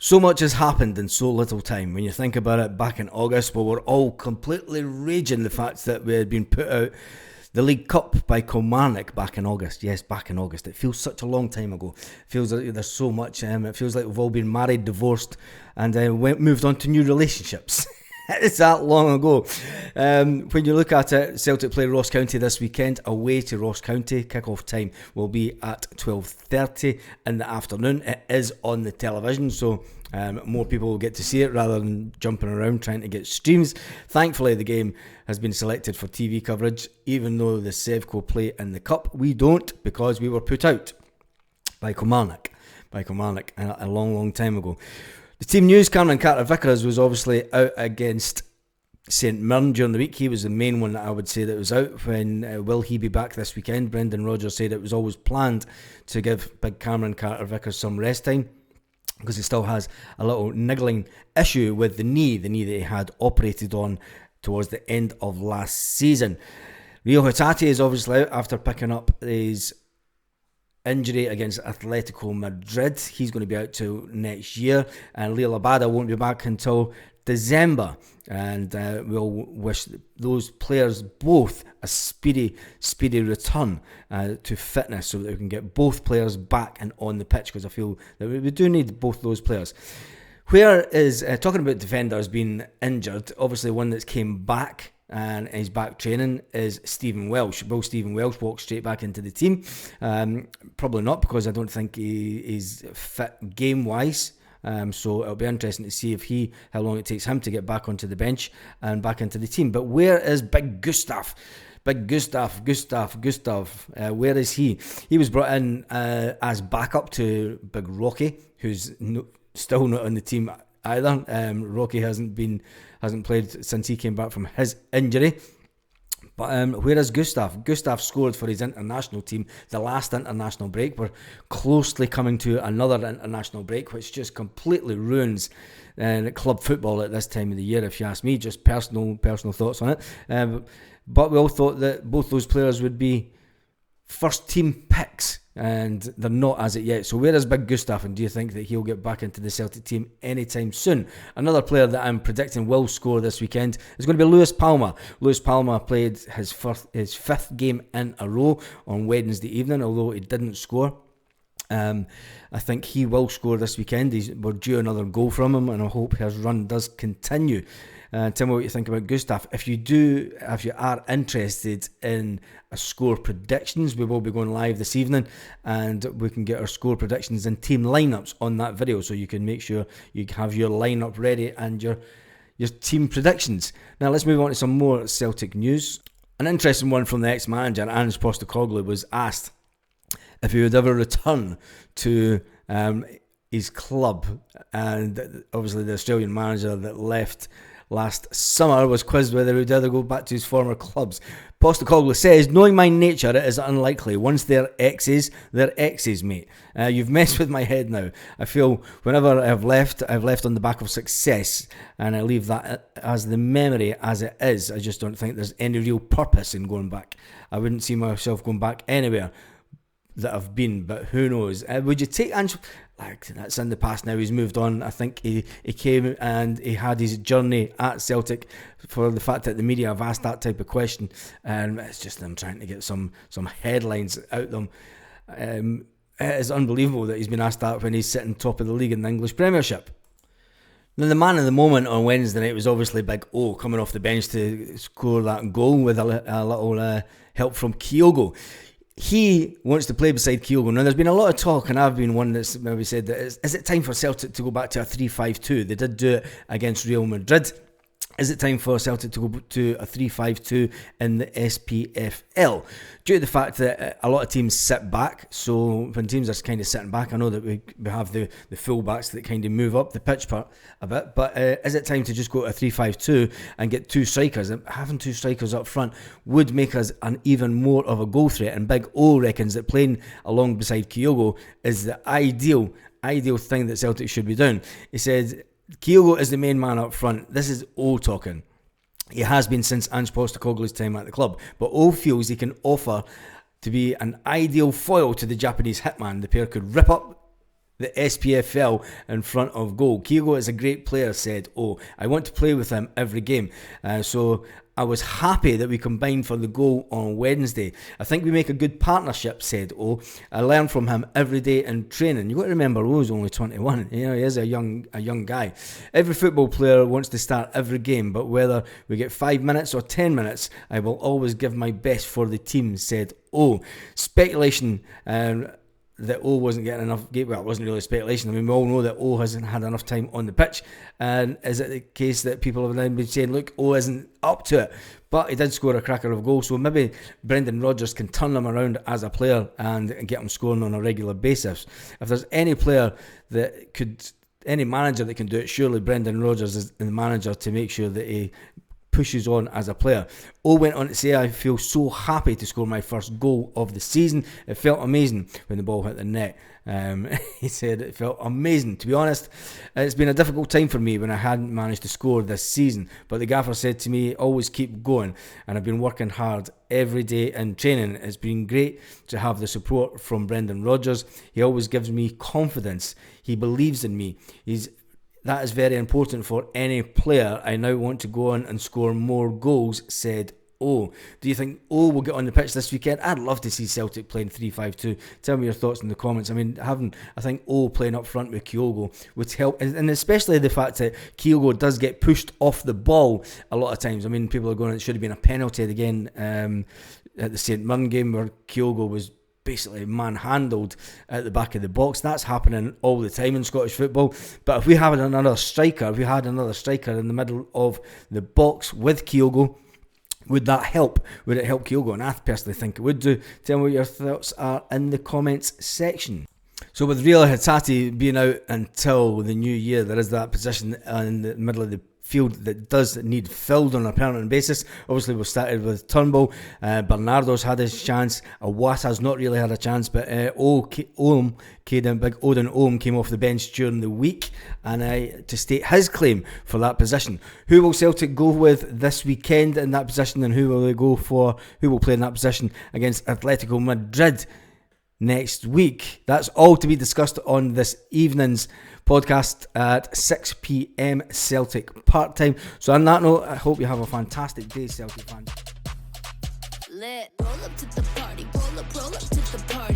So much has happened in so little time. When you think about it, back in August, we were all completely raging the fact that we had been put out the League Cup by Kilmarnock back in August. Yes, back in August. It feels such a long time ago. It feels like there's so much. It feels like we've all been married, divorced, and moved on to new relationships. It's that long ago. When you look at it, Celtic play Ross County this weekend, away to Ross County. Kick-off time will be at 12:30 in the afternoon. It is on the television, so more people will get to see it rather than jumping around trying to get streams. Thankfully, the game has been selected for TV coverage, even though the Sevco play in the Cup. We don't, because we were put out by Kilmarnock a long time ago. The team news: Cameron Carter-Vickers was obviously out against St Mirren during the week. He was the main one that I would say that was out. When will he be back this weekend? Brendan Rodgers said it was always planned to give big Cameron Carter-Vickers some rest time, because he still has a little niggling issue with the knee that he had operated on towards the end of last season. Rio Hatate is obviously out after picking up his injury against Atletico Madrid. He's going to be out till next year, and Leo Labada won't be back until December, and we'll wish those players both a speedy return to fitness, so that we can get both players back and on the pitch, because I feel that we do need both those players. Where is, talking about defenders being injured, obviously one that's came back and is back training is Stephen Welsh. Will Stephen Welsh walk straight back into the team? Probably not, because I don't think he is fit game-wise. So it'll be interesting to see how long it takes him to get back onto the bench and back into the team. But where is Big Gustav? Big Gustav, where is he? He was brought in as backup to Big Rocky, who's still not on the team either. Rocky hasn't played since he came back from his injury. But where is Gustav? Gustav scored for his international team the last international break. We're closely coming to another international break, which just completely ruins club football at this time of the year, if you ask me. Just personal thoughts on it. But we all thought that both those players would be first team picks, and they're not as it yet. So where is Big Gustav, and do you think that he'll get back into the Celtic team anytime soon? Another player that I'm predicting will score this weekend is going to be Lewis Palmer. Lewis Palmer played his fifth game in a row on Wednesday evening, although he didn't score. I think he will score this weekend. We're due another goal from him, and I hope his run does continue. Tell me what you think about Gustav. If you are interested in a score predictions, we will be going live this evening, and we can get our score predictions and team lineups on that video, so you can make sure you have your lineup ready and your team predictions. Now let's move on to some more Celtic news. An interesting one from the ex-manager, Ange Postecoglou, was asked if he would ever return to his club, and obviously the Australian manager that left last summer was quizzed whether he would ever go back to his former clubs. Postecoglou says, "Knowing my nature, it is unlikely. Once they're exes, mate. You've messed with my head now. I feel whenever I've left on the back of success, and I leave that as the memory as it is. I just don't think there's any real purpose in going back. I wouldn't see myself going back anywhere that I've been, but who knows." Would you take Ange? Like, that's in the past now. He's moved on. I think he came and he had his journey at Celtic. For the fact that the media have asked that type of question, and it's just them trying to get some headlines out them. It is unbelievable that he's been asked that when he's sitting top of the league in the English Premiership. Now, the man of the moment on Wednesday night was obviously Big O, coming off the bench to score that goal with a little help from Kyogo. He wants to play beside Kyogo. Now, there's been a lot of talk, and I've been one that's maybe said that is it time for Celtic to go back to a 3-5-2? They did do it against Real Madrid. Is it time for Celtic to go to a 3-5-2 in the SPFL? Due to the fact that a lot of teams sit back, so when teams are kind of sitting back, I know that we have the full-backs that kind of move up the pitch part a bit, but is it time to just go to a 3-5-2 and get two strikers? And having two strikers up front would make us an even more of a goal threat, and Big O reckons that playing along beside Kyogo is the ideal thing that Celtic should be doing. He said, Kyogo is the main man up front. This is O talking. He has been since Ange Postecoglou's time at the club, but O feels he can offer to be an ideal foil to the Japanese hitman. The pair could rip up the SPFL in front of goal. Kyogo is a great player, said O. I want to play with him every game. So I was happy that we combined for the goal on Wednesday. I think we make a good partnership, said O. I learn from him every day in training. You've got to remember, O's only 21. He is a young guy. Every football player wants to start every game, but whether we get 5 minutes or 10 minutes, I will always give my best for the team, said O. Speculation that O wasn't getting enough game. Well, it wasn't really speculation. I mean, we all know that O hasn't had enough time on the pitch. And is it the case that people have now been saying, look, O isn't up to it? But he did score a cracker of goal. So maybe Brendan Rodgers can turn him around as a player and get him scoring on a regular basis. If there's any player that could, any manager that can do it, surely Brendan Rodgers is the manager to make sure that he pushes on as a player. O went on to say, I feel so happy to score my first goal of the season. It felt amazing when the ball hit the net. He said it felt amazing. To be honest, it's been a difficult time for me when I hadn't managed to score this season, but the gaffer said to me, always keep going, and I've been working hard every day in training. It's been great to have the support from Brendan Rodgers. He always gives me confidence. He believes in me. That is very important for any player. I now want to go on and score more goals, said O. Do you think O will get on the pitch this weekend? I'd love to see Celtic playing 3-5-2. Tell me your thoughts in the comments. I mean, I think O playing up front with Kyogo would help, and especially the fact that Kyogo does get pushed off the ball a lot of times. I mean, people are going, it should have been a penalty again at the St Mirren game where Kyogo was basically manhandled at the back of the box. That's happening all the time in Scottish football. But if we had another striker in the middle of the box with Kyogo, would that help? Would it help Kyogo? And I personally think it would do. Tell me what your thoughts are in the comments section. So with Real Hitati being out until the new year, there is that position in the middle of the field that does need filled on a permanent basis. Obviously, we've started with Turnbull. Bernardo's had his chance. Awata's not really had a chance, but big Odin Ohm came off the bench during the week and to state his claim for that position. Who will Celtic go with this weekend in that position, and who will they go for? Who will play in that position against Atletico Madrid next week? That's all to be discussed on this evening's podcast at 6 p.m. Celtic part-time. So on that note, I hope you have a fantastic day, Celtic fans. Lit. Roll up to the party, roll up to the party.